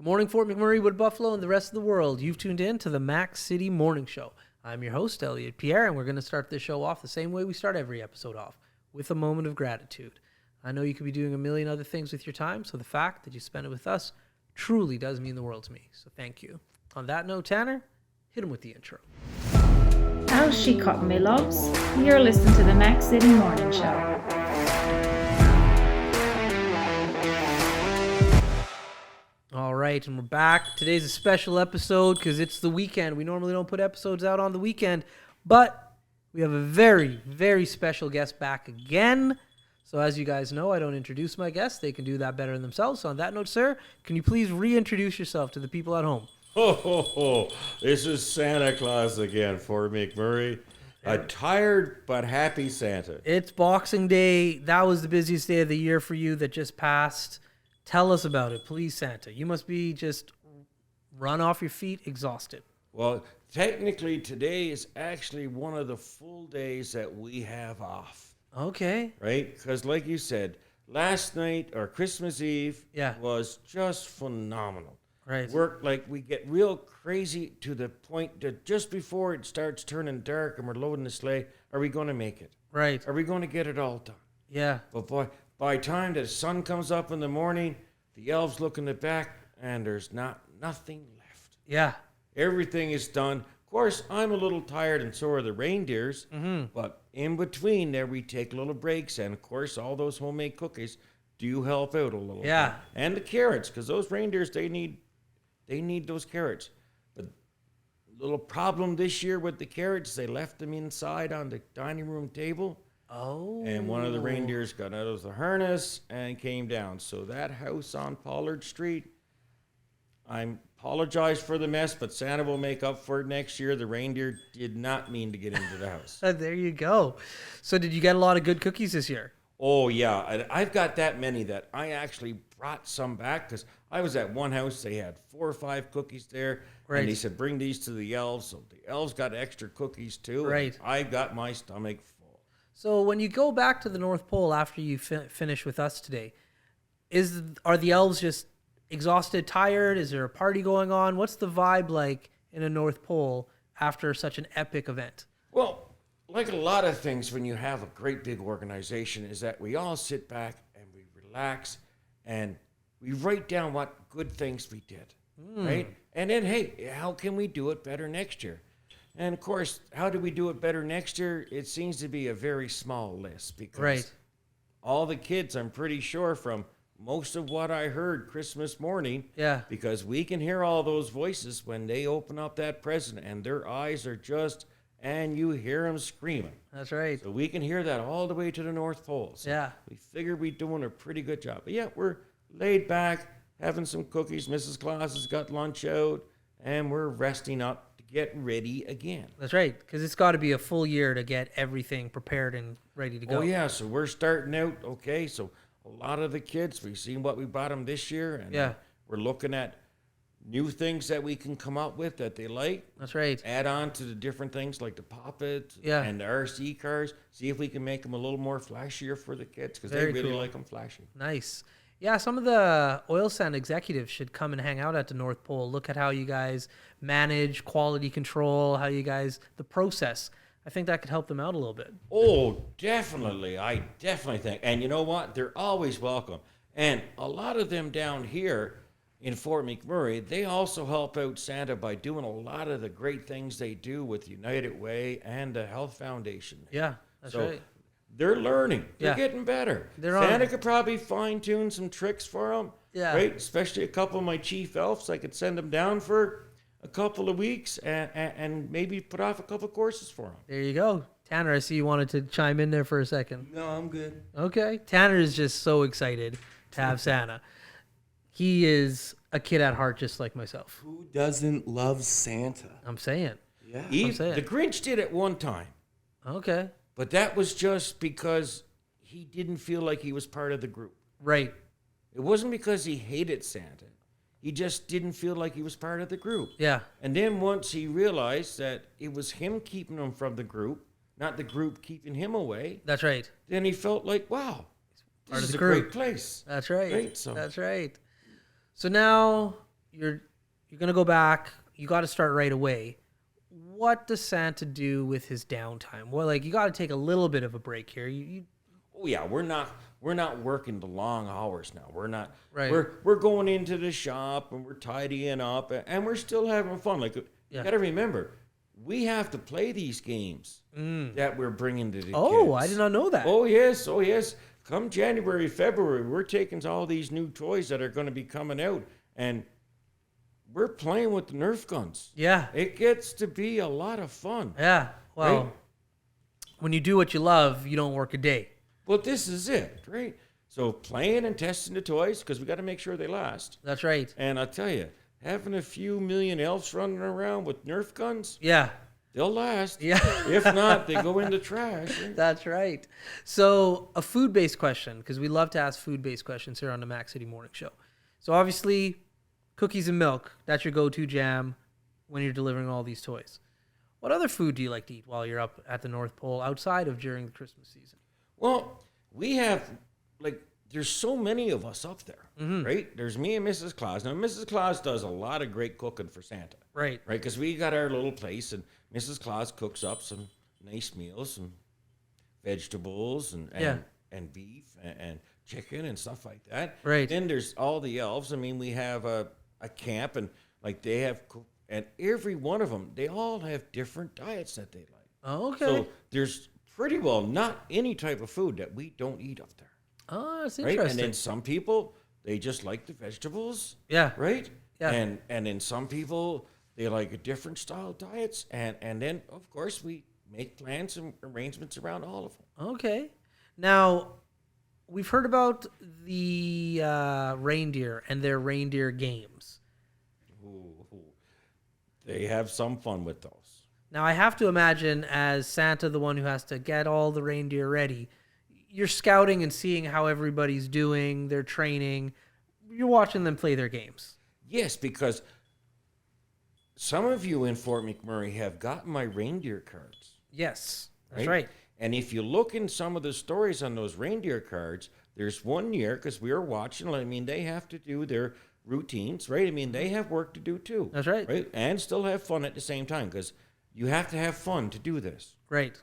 Good morning, Fort McMurray, Wood Buffalo, and the rest of the world. You've tuned in to the Mac City Morning Show. I'm your host, Elliot Pierre, and we're going to start this show off the same way we start every episode off, with a moment of gratitude. I know you could be doing a million other things with your time, so the fact that you spend it with us truly does mean the world to me. So thank you. On that note, Tanner, hit him with the intro. How's she cutting me, loves? You're listening to the Mac City Morning Show. All right, and we're back. Today's a special episode because it's the weekend. We normally don't put episodes out on the weekend, but we have a very, very special guest back again. So as you guys know, I don't introduce my guests. They can do that better than themselves. So on that note, sir, can you please reintroduce yourself to the people at home? Ho, ho, ho. This is Santa Claus again for McMurray. A tired but happy Santa. It's Boxing Day. That was the busiest day of the year for you that just passed. Tell us about it, please, Santa. You must be just run off your feet, exhausted. Well, technically, today is actually one of the full days that we have off. Okay. Right? Because like you said, last night or Christmas Eve was just phenomenal. Right. Work like we get real crazy to the point that just before it starts turning dark and we're loading the sleigh, are we going to make it? Right. Are we going to get it all done? Yeah. But boy, by the time the sun comes up in the morning, the elves look in the back and there's nothing left. Yeah. Everything is done. Of course, I'm a little tired and so are the reindeers. Mm-hmm. But in between there, we take little breaks. And, of course, all those homemade cookies do help out a little. Yeah. bit. And the carrots, because those reindeers, they need those carrots. But little problem this year with the carrots, they left them inside on the dining room table. Oh. And one of the reindeers got out of the harness and came down. So that house on Pollard Street, I apologize for the mess, but Santa will make up for it next year. The reindeer did not mean to get into the house. There you go. So did you get a lot of good cookies this year? Oh, yeah. I've got that many that I actually brought some back because I was at one house. They had 4 or 5 cookies there. Right. And they said, bring these to the elves. So the elves got extra cookies too. Right. I got my stomach full. So when you go back to the North Pole after you finish with us today, are the elves just exhausted, tired? Is there a party going on? What's the vibe like in a North Pole after such an epic event? Well, like a lot of things when you have a great big organization is that we all sit back and we relax and we write down what good things we did, right? And then, hey, how can we do it better next year? And, of course, how do we do it better next year? It seems to be a very small list because all the kids, I'm pretty sure from most of what I heard Christmas morning, because we can hear all those voices when they open up that present and their eyes are just, and you hear them screaming. That's right. So we can hear that all the way to the North Pole. So we figure we're doing a pretty good job. But, yeah, we're laid back, having some cookies. Mrs. Claus has got lunch out, and we're resting up. Get ready again. That's right, because it's got to be a full year to get everything prepared and ready to go. Oh, yeah, so we're starting out, okay, so a lot of the kids, we've seen what we bought them this year, and we're looking at new things that we can come up with that they like. That's right. Add on to the different things like the Pop-It and the RC cars, see if we can make them a little more flashier for the kids, because they really like them flashy. Nice. Yeah, some of the oil sand executives should come and hang out at the North Pole. Look at how you guys manage quality control, the process. I think that could help them out a little bit. Oh, definitely. I definitely think. And you know what? They're always welcome. And a lot of them down here in Fort McMurray, they also help out Santa by doing a lot of the great things they do with United Way and the Health Foundation. Yeah, that's right. They're learning. They're getting better. Santa could probably fine-tune some tricks for them. Yeah. Right? Especially a couple of my chief elves. I could send them down for a couple of weeks and maybe put off a couple of courses for them. There you go. Tanner, I see you wanted to chime in there for a second. No, I'm good. Okay. Tanner is just so excited to have Santa. He is a kid at heart just like myself. Who doesn't love Santa? I'm saying. Yeah. The Grinch did it one time. Okay. But that was just because he didn't feel like he was part of the group. Right. It wasn't because he hated Santa. He just didn't feel like he was part of the group. Yeah. And then once he realized that it was him keeping him from the group, not the group keeping him away. That's right. Then he felt like, wow, this is a great place. That's right. Right? That's right. So now you're gonna go back. You got to start right away. What does Santa do with his downtime? Well, like, you got to take a little bit of a break here. Oh yeah, we're not working the long hours now. We're not. Right. We're going into the shop and we're tidying up and we're still having fun. Like, you got to remember, we have to play these games that we're bringing to the kids. Oh, I did not know that. Oh yes. Come January, February, we're taking all these new toys that are going to be coming out, and we're playing with the Nerf guns. Yeah. It gets to be a lot of fun. Yeah. Well, Right? when you do what you love, you don't work a day. Well, this is it, right? So playing and testing the toys, because we got to make sure they last. That's right. And I'll tell you, having a few million elves running around with Nerf guns, Yeah. they'll last. Yeah. If not, they go in the trash. Right? That's right. So, a food-based question, because we love to ask food-based questions here on the Mac City Morning Show. So, obviously, cookies and milk, that's your go-to jam when you're delivering all these toys. What other food do you like to eat while you're up at the North Pole outside of during the Christmas season? Well, we have, there's so many of us up there, Mm-hmm. right? There's me and Mrs. Claus. Now, Mrs. Claus does a lot of great cooking for Santa, Right. right? Because we got our little place, and Mrs. Claus cooks up some nice meals and vegetables and Yeah. and beef and chicken and stuff like that. Right. Then there's all the elves. I mean, we have a camp, and they have, and every one of them, they all have different diets that they like. Oh, okay. So there's pretty well not any type of food that we don't eat up there. Oh, that's Right? interesting. And then some people, they just like the vegetables. Yeah. Right? Yeah. And then some people, they like a different style diets. And then, of course, we make plans and arrangements around all of them. Okay. Now, we've heard about the reindeer and their reindeer games. Ooh, they have some fun with those. Now, I have to imagine, as Santa, the one who has to get all the reindeer ready, you're scouting and seeing how everybody's doing, their training. You're watching them play their games. Yes, because some of you in Fort McMurray have gotten my reindeer cards. Yes, that's right. And if you look in some of the stories on those reindeer cards, there's one year, because we were watching, I mean, they have to do their routines, right? I mean, they have work to do too. That's right. Right? And still have fun at the same time, because you have to have fun to do this. Right.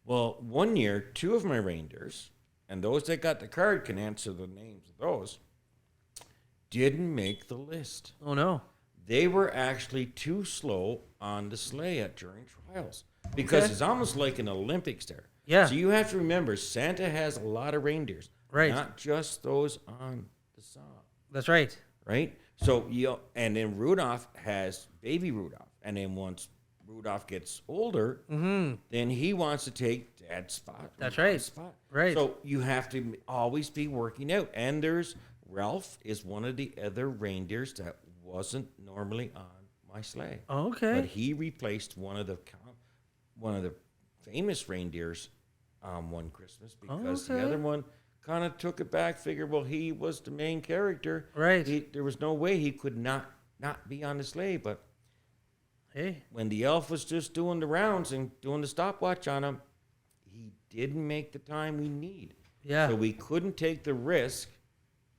Well, one year, two of my reindeers, and those that got the card can answer the names of those, didn't make the list. Oh, no. They were actually too slow on the sleigh during trials, because Okay. it's almost like an Olympics there. Yeah. So you have to remember, Santa has a lot of reindeers, Right. not just those on the side, That's right. right? So and then Rudolph has baby Rudolph, and then once Rudolph gets older, then he wants to take Dad's spot. That's Mom's right. Spot. Right. So you have to always be working out. And there's Ralph is one of the other reindeers that wasn't normally on my sleigh. Okay. But he replaced one of the famous reindeers one Christmas, because the Okay. other one kind of took it back. Figured, well, he was the main character. Right. There was no way he could not be on the sleigh. But Hey. when the elf was just doing the rounds and doing the stopwatch on him, he didn't make the time we need. Yeah. So we couldn't take the risk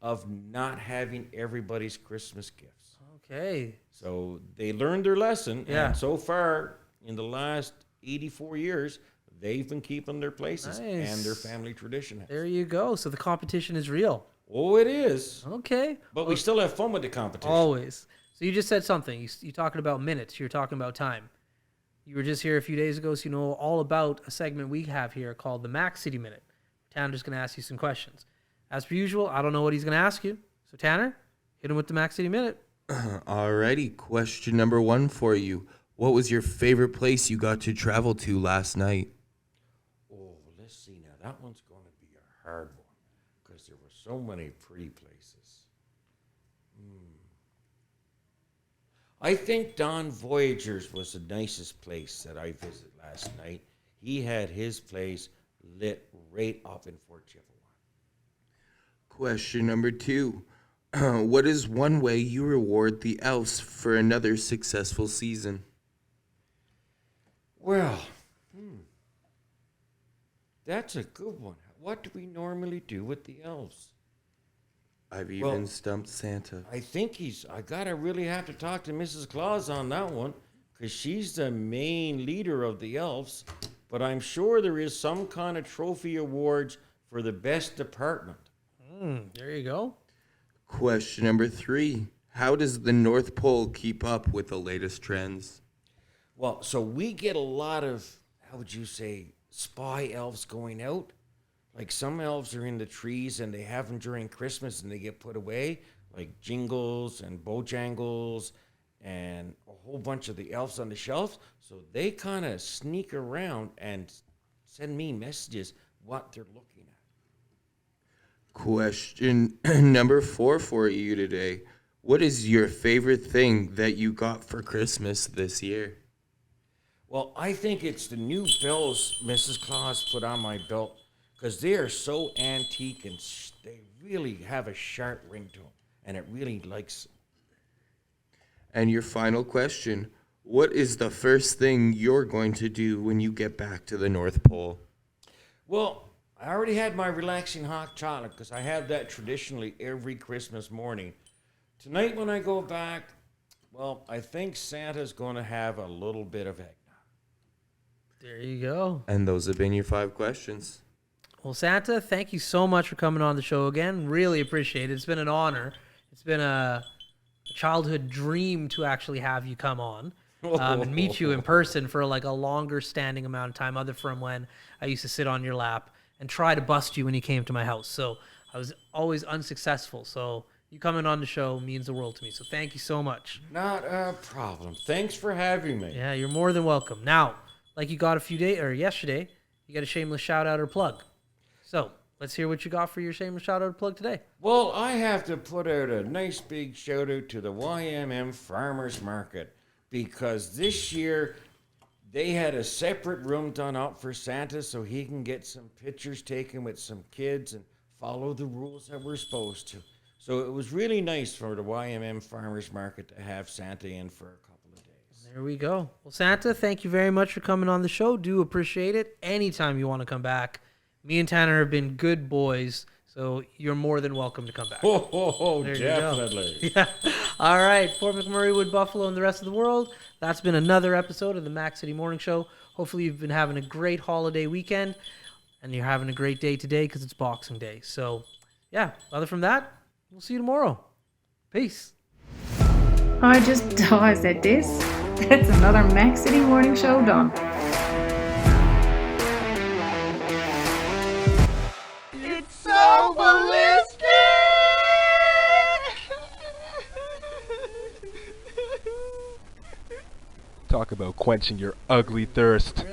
of not having everybody's Christmas gifts. Okay. So they learned their lesson. Yeah. And so far, in the last 84 years, they've been keeping their places, Nice. and their family tradition has. There you go. So the competition is real. Oh, it is. Okay. But we still have fun with the competition. Always. So you just said something. You're talking about minutes. You're talking about time. You were just here a few days ago, so you know all about a segment we have here called the Mac City Minute. Tanner's going to ask you some questions. As per usual, I don't know what he's going to ask you. So Tanner, hit him with the Mac City Minute. Alrighty, question number 1 for you. What was your favorite place you got to travel to last night? Oh, let's see now. That one's going to be a hard one, because there were so many pretty places. I think Don Voyager's was the nicest place that I visited last night. He had his place lit right up in Fort Chippewa. Question number 2. What is one way you reward the elves for another successful season? Well, that's a good one. What do we normally do with the elves? I've even stumped Santa. I think I gotta really have to talk to Mrs. Claus on that one, because she's the main leader of the elves. But I'm sure there is some kind of trophy awards for the best department. There you go. Question number 3. How does the North Pole keep up with the latest trends? Well, so we get a lot of, how would you say, spy elves going out. Like some elves are in the trees and they have them during Christmas and they get put away, like Jingles and Bojangles and a whole bunch of the elves on the shelves. So they kind of sneak around and send me messages what they're looking at. Question number 4 for you today. What is your favorite thing that you got for Christmas this year? Well, I think it's the new bells Mrs. Claus put on my belt, because they are so antique and they really have a sharp ring to them, and it really likes. And your final question, what is the first thing you're going to do when you get back to the North Pole? Well, I already had my relaxing hot chocolate, because I have that traditionally every Christmas morning. Tonight when I go back, well, I think Santa's going to have a little bit of eggnog. There you go. And those have been your 5 questions. Well, Santa, thank you so much for coming on the show again. Really appreciate it. It's been an honor. It's been a childhood dream to actually have you come on and meet you in person for like a longer standing amount of time, other from when I used to sit on your lap and try to bust you when you came to my house. So I was always unsuccessful. So you coming on the show means the world to me. So thank you so much. Not a problem. Thanks for having me. Yeah, you're more than welcome. Now, like you got yesterday, you got a shameless shout out or plug. So let's hear what you got for your shameless shout out or plug today. Well, I have to put out a nice big shout out to the YMM Farmers Market, because this year they had a separate room done up for Santa so he can get some pictures taken with some kids and follow the rules that we're supposed to. So it was really nice for the YMM Farmers Market to have Santa in for a couple of days. There we go. Well, Santa, thank you very much for coming on the show. Do appreciate it. Anytime you want to come back. Me and Tanner have been good boys, so you're more than welcome to come back. There you go. Definitely. Yeah. All right, Fort McMurray, Wood Buffalo, and the rest of the world. That's been another episode of the Mac City Morning Show. Hopefully you've been having a great holiday weekend, and you're having a great day today because it's Boxing Day. So, yeah, other from that, we'll see you tomorrow. Peace. I just said this. That's another Mac City Morning Show done. It's so ballistic! Talk about quenching your ugly thirst.